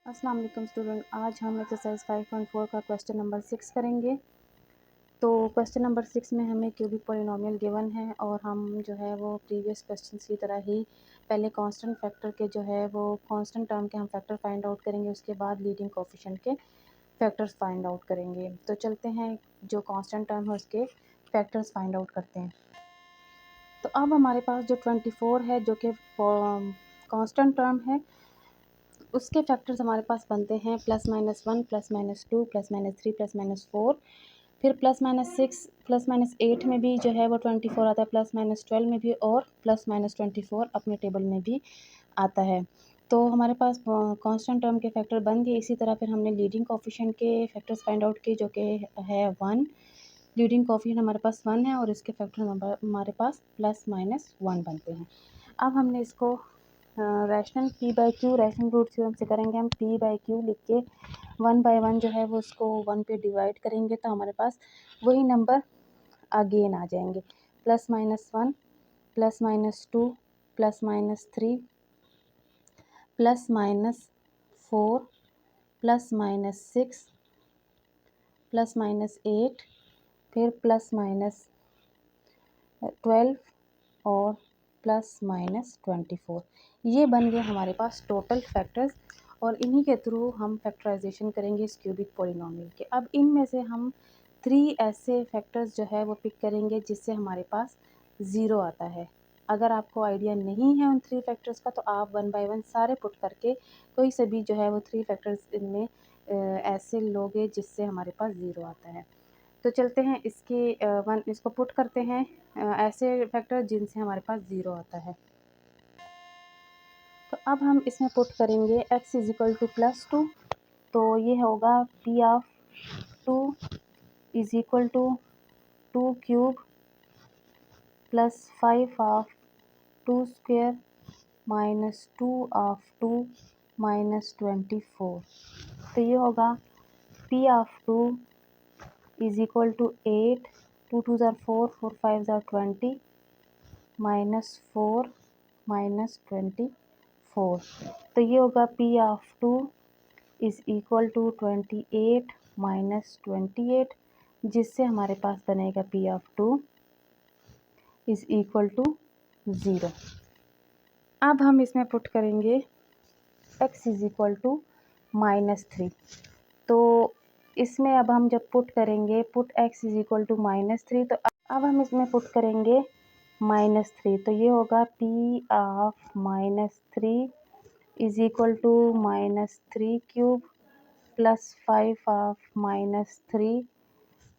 अस्सलाम वालेकुम स्टूडेंट, आज हम एक्सरसाइज 5.4 का क्वेश्चन नंबर 6 करेंगे। तो क्वेश्चन नंबर 6 में हमें क्यूबिक पॉलिनोमियल गिवन है और हम जो है वो प्रीवियस क्वेश्चन की तरह ही पहले कांस्टेंट फैक्टर के जो है वो कांस्टेंट टर्म के हम फैक्टर फाइंड आउट करेंगे, उसके बाद लीडिंग कोफिशिएंट के फैक्टर्स फाइंड आउट करेंगे। तो चलते हैं, जो कांस्टेंट टर्म है उसके फैक्टर्स फाइंड आउट करते हैं। तो अब हमारे पास जो 24 है, जो कि कांस्टेंट टर्म है, उसके फैक्टर्स हमारे पास बनते हैं +-1, +-2, +-3, +-4, फिर +-6, +-8 में भी जो है वो 24 आता है, +-12 में भी और +-24 अपने टेबल में भी आता है। तो हमारे पास कांस्टेंट टर्म के फैक्टर बन गए। इसी तरह फिर हमने लीडिंग कोफिशिएंट के फैक्टर्स फाइंड आउट किए, जो कि है 1। लीडिंग कोफिशिएंट हमारे पास 1 है और इसके फैक्टर हमारे पास +-1 बनते हैं। अब हमने इसको rational P/Q rational root theorem से करेंगे। हम P/Q लिख के 1 बाय 1 जो है वो उसको 1 पे डिवाइड करेंगे, तो हमारे पास वही नंबर अगेन आ जाएंगे। +-1, +-2, +-3, +-4, +-6, +-8, फिर +-12 और +-24। ये बन गए हमारे पास टोटल फैक्टर्स और इन्हीं के थ्रू हम फैक्टराइजेशन करेंगे इस क्यूबिक पॉलिनोमियल के। अब इनमें से हम 3 ऐसे फैक्टर्स जो है वो पिक करेंगे जिससे हमारे पास 0 आता है। अगर आपको आइडिया नहीं है उन 3 फैक्टर्स का, तो आप 1 बाय 1 सारे पुट करके कोई से भी जो है वो 3 फैक्टर्स इनमें ऐसे लोगे जिससे हमारे पास 0 आता है। तो चलते हैं, इसको पुट करते हैं ऐसे फैक्टर जिनसे हमारे पास 0 आता है। तो अब हम इसमें पुट करेंगे x = +2, तो ये होगा P(2) = 2 क्यूब +5(2) स्क्वायर -2(2) -24। तो ये होगा P(2) = 8, 2 2 ज़ार 4, 4 5 ज़ार 20, -4 -24। तो ये होगा P(2) = 28 -28, जिससे हमारे पास बनेगा P(2) = 0। अब हम इसमें पुट करेंगे x = -3। तो इसमें अब हम जब पुट करेंगे x = -3, तो अब हम इसमें पुट करेंगे -3। तो ये होगा P(-3) = -3 क्यूब +5(-3)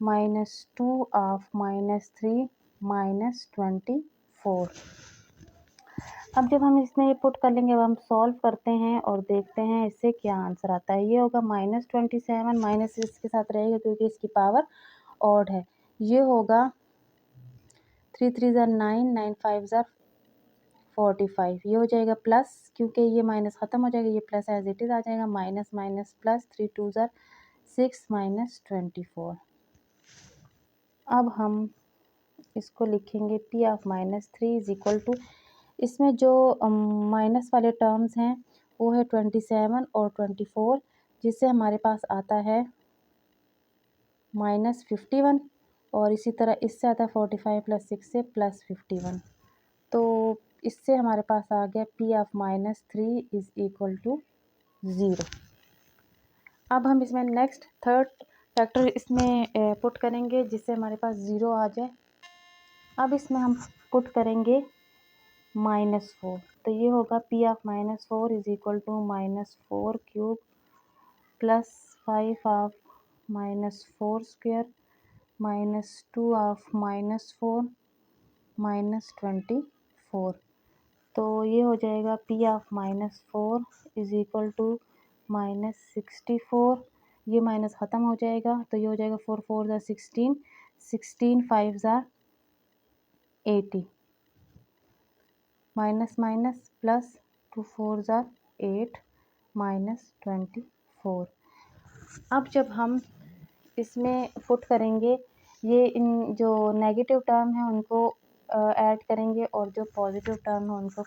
-2(-3) -24। अब जब हम इसमें ये पुट कर लेंगे, अब हम सॉल्व करते हैं और देखते हैं इससे क्या आंसर आता है। ये होगा -27, माइनस इसके साथ रहेगा क्योंकि इसकी पावर ऑड है। ये होगा 3 3 ज़ार 9, 9 5 ज़ार 45। ये हो जाएगा प्लस, क्योंकि ये माइनस ख़त्म हो जाएगा, ये प्लस एज इट इज़ आ जाएगा, माइनस माइनस प्लस 3 2 ज़ार 6 -24। अब हम इसको लिखेंगे P(-3) = इसमें जो माइनस वाले टर्म्स हैं वो है 27 और 24, जिससे हमारे पास आता है -51 और इसी तरह इससे आता है 45 + 6 से +51। तो इससे हमारे पास आ गया P(-3) = 0। अब हम इसमें नेक्स्ट थर्ड फैक्टर इसमें पुट करेंगे जिससे हमारे पास 0 आ जाए। अब इसमें हम पुट करेंगे -4। तो ये होगा P(-4) = -4 क्यूब +5(-4) स्क्वायर -2(-4) -24। तो ये हो जाएगा P(-4) = -64। ये माइनस ख़त्म हो जाएगा, तो ये हो जाएगा 4 4 ज़ार 16, 16 5 ज़ार 80, माइनस माइनस प्लस 2 4 ज़ार 8 -24। अब जब हम इसमें पुट करेंगे, ये इन जो नेगेटिव टर्म है उनको ऐड करेंगे और जो पॉजिटिव टर्म है उनको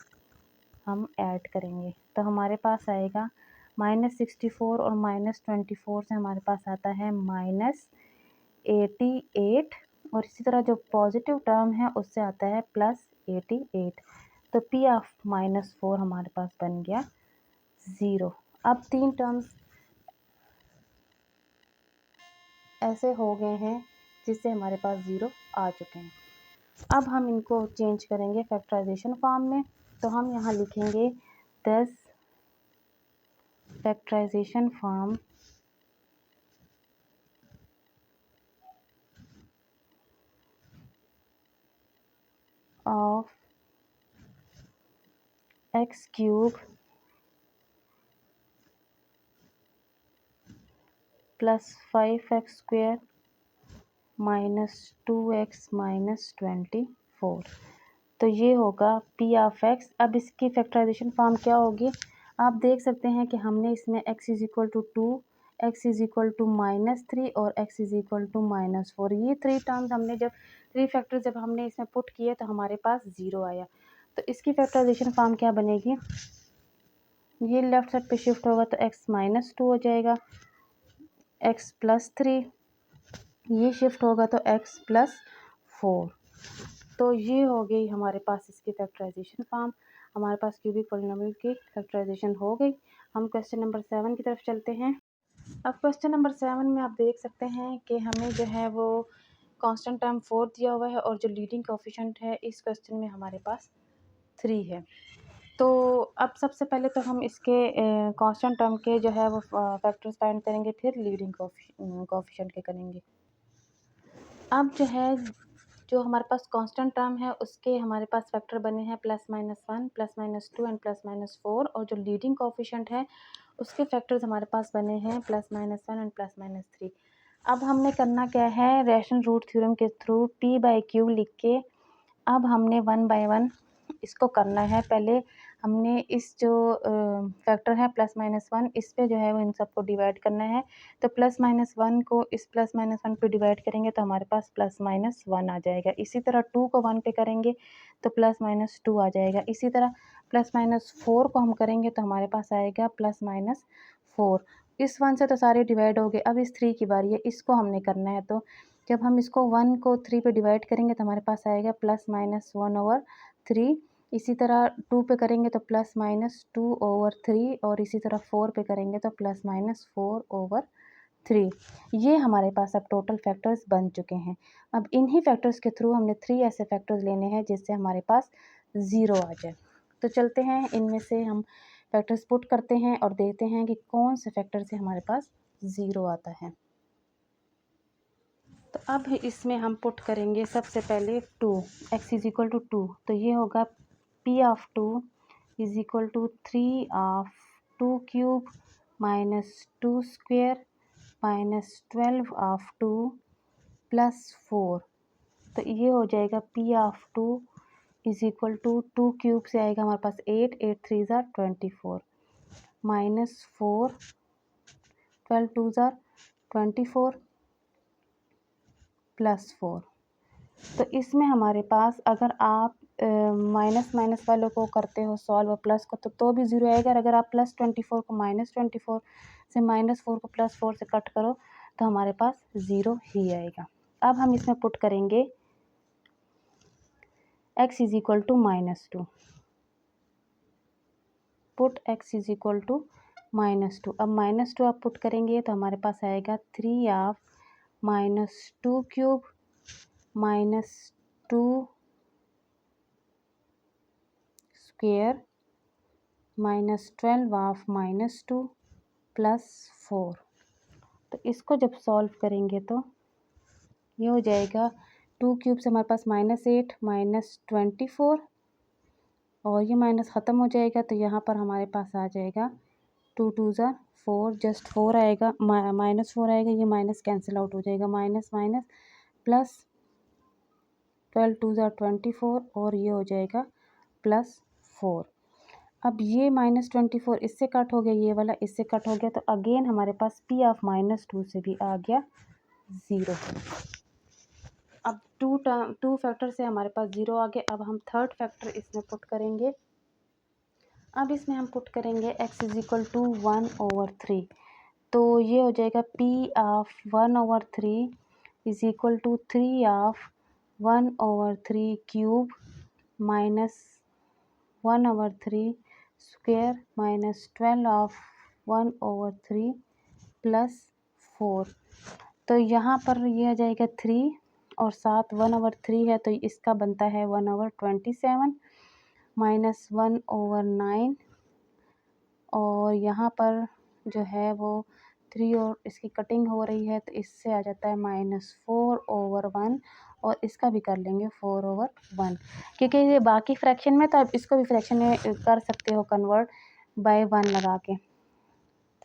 हम ऐड करेंगे, तो हमारे पास आएगा -64 और -24 से हमारे पास आता है -88 और इसी तरह जो पॉजिटिव टर्म है उससे आता है +88। तो P ऑफ -4 हमारे पास बन गया 0। अब 3 टर्म्स ऐसे हो गए हैं जिससे हमारे पास 0 आ चुके हैं। अब हम इनको चेंज करेंगे फैक्टराइजेशन फॉर्म में। तो हम यहाँ लिखेंगे 10 factorisation form of x³ +5x² -2x -24। तो ये होगा P ऑफ x। अब इसकी फैक्टराइजेशन फॉर्म क्या होगी, आप देख सकते हैं कि हमने इसमें x = 2, x = -3 और x = -4, ये 3 टर्म्स हमने जब 3 फैक्टर जब हमने इसमें पुट किए तो हमारे पास 0 आया। तो इसकी फैक्टराइजेशन फॉर्म क्या बनेगी, ये लेफ़्ट साइड पे शिफ्ट होगा तो x -2 हो जाएगा, x +3, ये शिफ्ट होगा तो x +4। तो ये हो गई हमारे पास इसकी फैक्टराइजेशन फॉर्म। हमारे पास क्यूबिक पॉलिनोमियल की फैक्टराइजेशन हो गई। हम क्वेश्चन नंबर 7 की तरफ चलते हैं। अब क्वेश्चन नंबर 7 में आप देख सकते हैं कि हमें जो है वो कांस्टेंट टर्म 4 दिया हुआ है और जो लीडिंग कोएफिशिएंट है इस क्वेश्चन में हमारे पास 3 है। तो अब सबसे पहले तो हम इसके कांस्टेंट टर्म के जो है वो फैक्टर्स फाइंड करेंगे, फिर लीडिंग कोएफिशिएंट के करेंगे। अब जो है जो हमारे पास कांस्टेंट टर्म है उसके हमारे पास फैक्टर बने हैं +-1, +-2 एंड +-4 और जो लीडिंग कोएफिशिएंट है उसके फैक्टर्स हमारे पास बने हैं +-1 एंड +-3। अब हमने करना क्या है, रैशनल रूट थ्योरम के थ्रू P/Q लिख के अब हमने 1 बाय 1 इसको करना है। पहले हमने इस जो फैक्टर है +-1 इस पे जो है वो इन सबको डिवाइड करना है। तो +-1 को इस +-1 पे डिवाइड करेंगे तो हमारे पास +-1 आ जाएगा। इसी तरह 2 को 1 पे करेंगे तो +-2 आ जाएगा। इसी तरह +-4 को हम करेंगे तो हमारे पास आएगा +-4। इस 1 से तो सारे डिवाइड हो गए। अब इस 3 की बारी है, इसको हमने करना है। तो जब हम इसको 1 को 3 पे डिवाइड करेंगे तो हमारे पास आएगा +-1/3। इसी तरह 2 पे करेंगे तो +-2/3 और इसी तरह 4 पे करेंगे तो +-4/3। ये हमारे पास अब टोटल फैक्टर्स बन चुके हैं। अब इन्हीं फैक्टर्स के थ्रू हमने 3 ऐसे फैक्टर्स लेने हैं जिससे हमारे पास 0 आ जाए। तो चलते हैं इनमें से हम फैक्टर्स पुट करते हैं और देखते हैं कि कौन से फैक्टर से हमारे पास 0 आता है। तो अब इसमें हम पुट करेंगे सबसे पहले 2, x = 2। तो ये होगा P ऑफ 2 = 3 ऑफ 2³ -2² -12 ऑफ 2 +4। तो ये हो जाएगा P ऑफ 2 = 2³ से आएगा हमारे पास 8, 8 3 ज़ा 24 -4 12 2 ज़ा 24 +4। तो इसमें हमारे पास अगर आप माइनस माइनस वालों को करते हो सॉल्व और प्लस को तो भी 0 आएगा। और अगर आप +24 को -24 से -4 को +4 से कट करो तो हमारे पास 0 ही आएगा। अब हम इसमें पुट करेंगे x = -2, पुट x = -2। अब -2 आप पुट करेंगे तो हमारे पास आएगा 3 ऑफ -2³ -2² -12 ऑफ -2 +4। तो इसको जब सॉल्व करेंगे तो ये हो जाएगा 2³ से हमारे पास -8 -24 और ये माइनस ख़त्म हो जाएगा तो यहाँ पर हमारे पास आ जाएगा 2 2 ज़ा 4, जस्ट 4 आएगा, -4 आएगा, ये माइनस कैंसिल आउट हो जाएगा, माइनस माइनस प्लस 12 2 ज़ा 24 और ये हो जाएगा +4। अब ये -24 इससे कट हो गया, ये वाला इससे कट हो गया, तो अगेन हमारे पास P ऑफ -2 से भी आ गया 0। अब 2 फैक्टर से हमारे पास 0 आ गया। अब हम थर्ड फैक्टर इसमें पुट करेंगे। अब इसमें हम पुट करेंगे x इज इक्वल टू 1/3, तो ये हो जाएगा p of 1/3 is equal to 3 of 1/3 cube minus 1/3 square minus 12 of 1/3 plus 4। तो यहाँ पर ये आ जाएगा 3 और साथ 1/3 है, तो इसका बनता है 1/27 माइनस 1/9, और यहाँ पर जो है वो 3 और इसकी कटिंग हो रही है, तो इससे आ जाता है -4/1, और इसका भी कर लेंगे 4/1, क्योंकि ये बाकी फ्रैक्शन में, तो आप इसको भी फ्रैक्शन में कर सकते हो कन्वर्ट बाय 1 लगा के।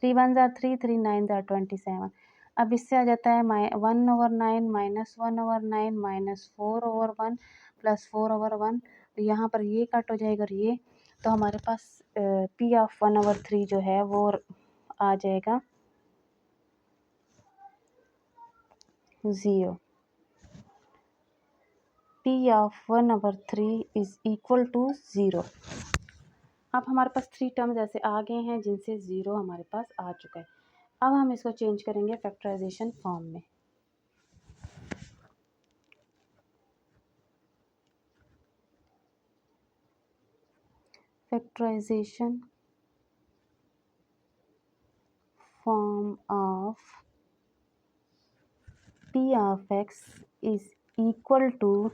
3 1 ज़ार 3, 3 9 ज़ार 27। अब इससे आ जाता है 1/9 माइनस 1/9 माइनस 4/1 प्लस 4/1, तो यहाँ पर ये कट हो जाएगा और ये, तो हमारे पास p ऑफ 1/3 जो है वो आ जाएगा 0। p of 1/3 is equal to 0। अब हमारे पास 3 टर्म्स ऐसे आ गए हैं जिनसे 0 हमारे पास आ चुका है। अब हम इसको चेंज करेंगे फैक्टराइजेशन फॉर्म में। Factorisation form of p of x is equal to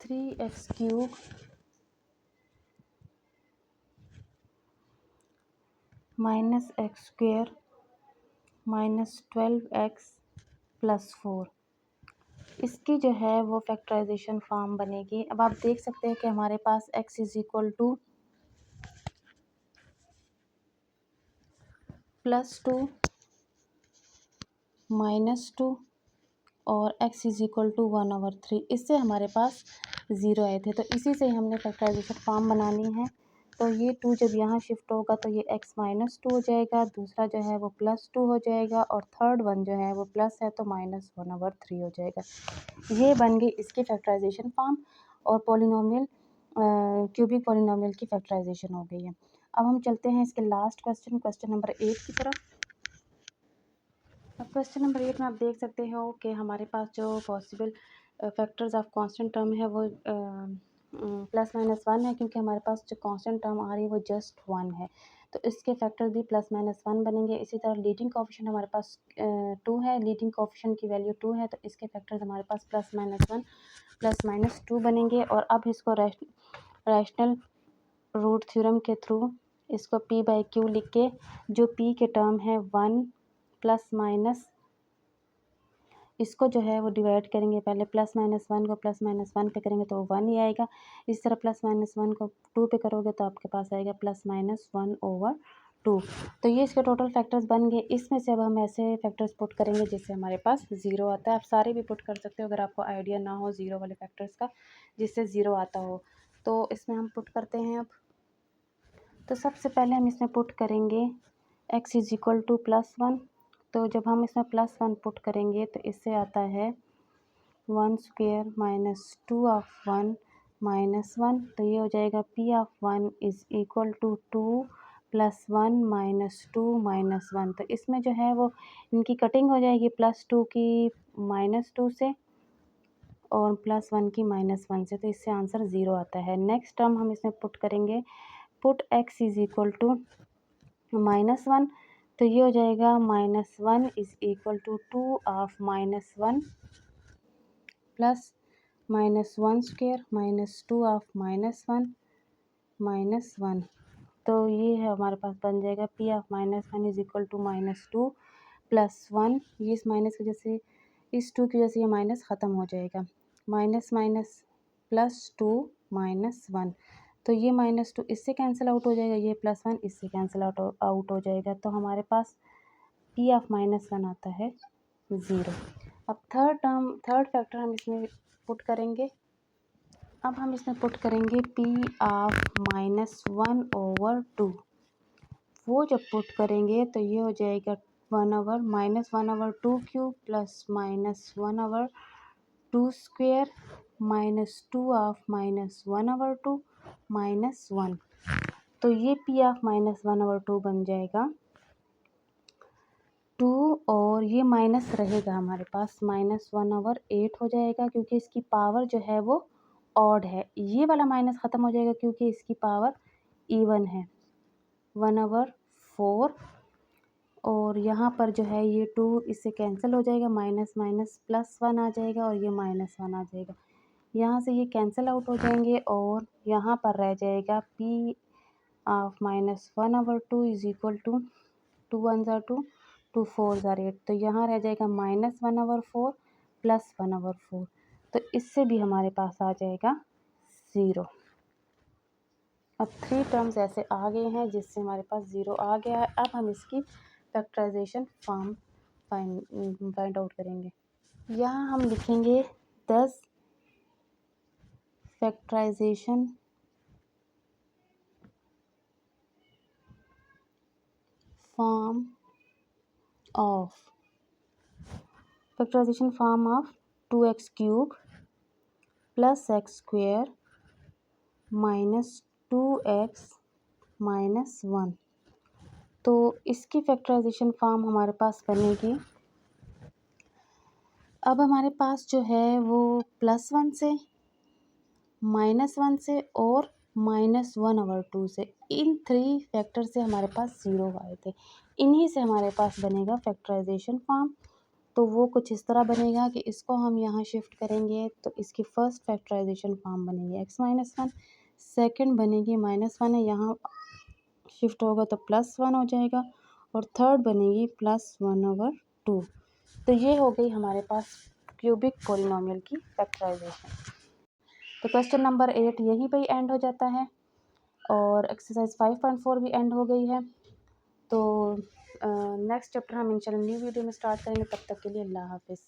3x cube minus x square minus 12x plus 4। इसकी जो है वो फैक्टराइजेशन फॉर्म बनेगी। अब आप देख सकते हैं कि हमारे पास x इज इक्वल टू +2 -2 और x इज इक्वल टू 1/3। इससे हमारे पास 0 आए थे, तो इसी से हमने फैक्टराइजेशन फॉर्म बनानी है। तो ये 2 जब यहाँ शिफ्ट होगा तो ये x -2 हो जाएगा, दूसरा जो है वो +2 हो जाएगा, और थर्ड वन जो है वो प्लस है तो -1/3 हो जाएगा। ये बन गई इसकी फैक्टराइजेशन फॉर्म, और पॉलिनोमियल क्यूबिक पॉलिनोमियल की फैक्टराइजेशन हो गई है। अब हम चलते हैं इसके लास्ट क्वेश्चन नंबर 8 की तरफ। अब क्वेश्चन नंबर 8 में आप देख सकते हो कि हमारे पास जो possible factors of constant term है वो +-1 है, क्योंकि हमारे पास जो कांस्टेंट टर्म आ रही है वो जस्ट 1 है, तो इसके फैक्टर भी +-1 बनेंगे। इसी तरह लीडिंग कोएफिशिएंट हमारे पास 2 है, लीडिंग कोएफिशिएंट की वैल्यू 2 है, तो इसके फैक्टर्स हमारे पास +-1 +-2 बनेंगे। और अब इसको रैशनल रूट थ्योरम के थ्रू इसको p/q लिख के, जो p के टर्म है 1 प्लस माइनस, इसको जो है वो डिवाइड करेंगे, पहले +-1 को +-1 पे करेंगे तो 1 ही आएगा। इस तरह +-1 को 2 पे करोगे तो आपके पास आएगा +-1/2। तो ये इसके टोटल फैक्टर्स बन गए। इसमें से अब हम ऐसे फैक्टर्स पुट करेंगे जिससे हमारे पास 0 आता है। आप सारे भी पुट कर सकते हो अगर आपको आइडिया ना हो 0 वाले फैक्टर्स का, जिससे 0 आता हो। तो इसमें हम पुट करते हैं अब। तो सबसे पहले हम इसमें पुट करेंगे x इज इक्वल टू +1। तो जब हम इसमें +1 पुट करेंगे तो इससे आता है 1 स्क्वेयर माइनस 2 ऑफ 1 माइनस 1, तो ये हो जाएगा p of 1 is equal to 2 + 1 - 2 - 1। तो इसमें जो है वो इनकी कटिंग हो जाएगी, +2 की -2 से और +1 की -1 से, तो इससे आंसर 0 आता है। नेक्स्ट टर्म हम इसमें पुट करेंगे, put x is equal to -1, तो ये हो जाएगा -1 is equal to 2 of -1 plus -1 square -2 of -1 -1। तो ये है हमारे पास बन जाएगा p of -1 is equal to -2 plus 1। ये इस माइनस की वजह से, इस 2 की वजह से ये माइनस ख़त्म हो जाएगा, माइनस माइनस +2 -1, तो ये -2 इससे कैंसिल आउट हो जाएगा, ये +1 इससे कैंसिल आउट हो जाएगा, तो हमारे पास p ऑफ -1 आता है 0। अब थर्ड फैक्टर हम इसमें पुट करेंगे। अब हम इसमें पुट करेंगे p ऑफ -1/2। वो जब पुट करेंगे तो ये हो जाएगा 1/-1/2 क्यूब प्लस -1/2 स्क्वेयर -2 ऑफ -1/2 -1। तो ये पी ऑफ -1/2 बन जाएगा 2 और ये माइनस रहेगा हमारे पास -1/8 हो जाएगा क्योंकि इसकी पावर जो है वो ऑड है। ये वाला माइनस ख़त्म हो जाएगा क्योंकि इसकी पावर इवन है 1/4 और यहाँ पर जो है ये 2 इससे कैंसिल हो जाएगा, माइनस माइनस +1 आ जाएगा और ये -1 आ जाएगा। यहाँ से ये कैंसिल आउट हो जाएंगे और यहाँ पर रह जाएगा P of -1/2 is equal to 2 1 ज़ा 2 2 4 ज़ा 8। तो यहाँ रह जाएगा -1/4 +1/4। तो इससे भी हमारे पास आ जाएगा 0। अब 3 टर्म्स ऐसे आ गए हैं जिससे हमारे पास 0 आ गया है। अब हम इसकी फैक्टराइजेशन फॉर्म फाइंड आउट करेंगे। यहाँ हम लिखेंगे 10 factorisation form of 2x³ + x² - 2x - 1। तो इसकी फैक्टराइजेशन फॉर्म हमारे पास बनेगी। अब हमारे पास जो है वो +1 से -1 से और -1/2 से, इन 3 फैक्टर से हमारे पास 0 आए थे। इन्हीं से हमारे पास बनेगा फैक्टराइजेशन फॉर्म। तो वो कुछ इस तरह बनेगा कि इसको हम यहाँ शिफ्ट करेंगे तो इसकी फर्स्ट फैक्टराइजेशन फॉर्म बनेगी x - 1, सेकंड बनेगी -1 है, यहाँ शिफ्ट होगा तो +1 हो जाएगा और थर्ड बनेगी +1/2। तो ये हो गई हमारे पास क्यूबिक पॉलिनॉमियल की फैक्टराइजेशन। तो क्वेश्चन नंबर 8 यहीं पे ही एंड हो जाता है और एक्सरसाइज 5.4 भी एंड हो गई है। तो नेक्स्ट चैप्टर हम इंशाल्लाह न्यू वीडियो में स्टार्ट करेंगे। तब तक के लिए अल्लाह हाफिज़।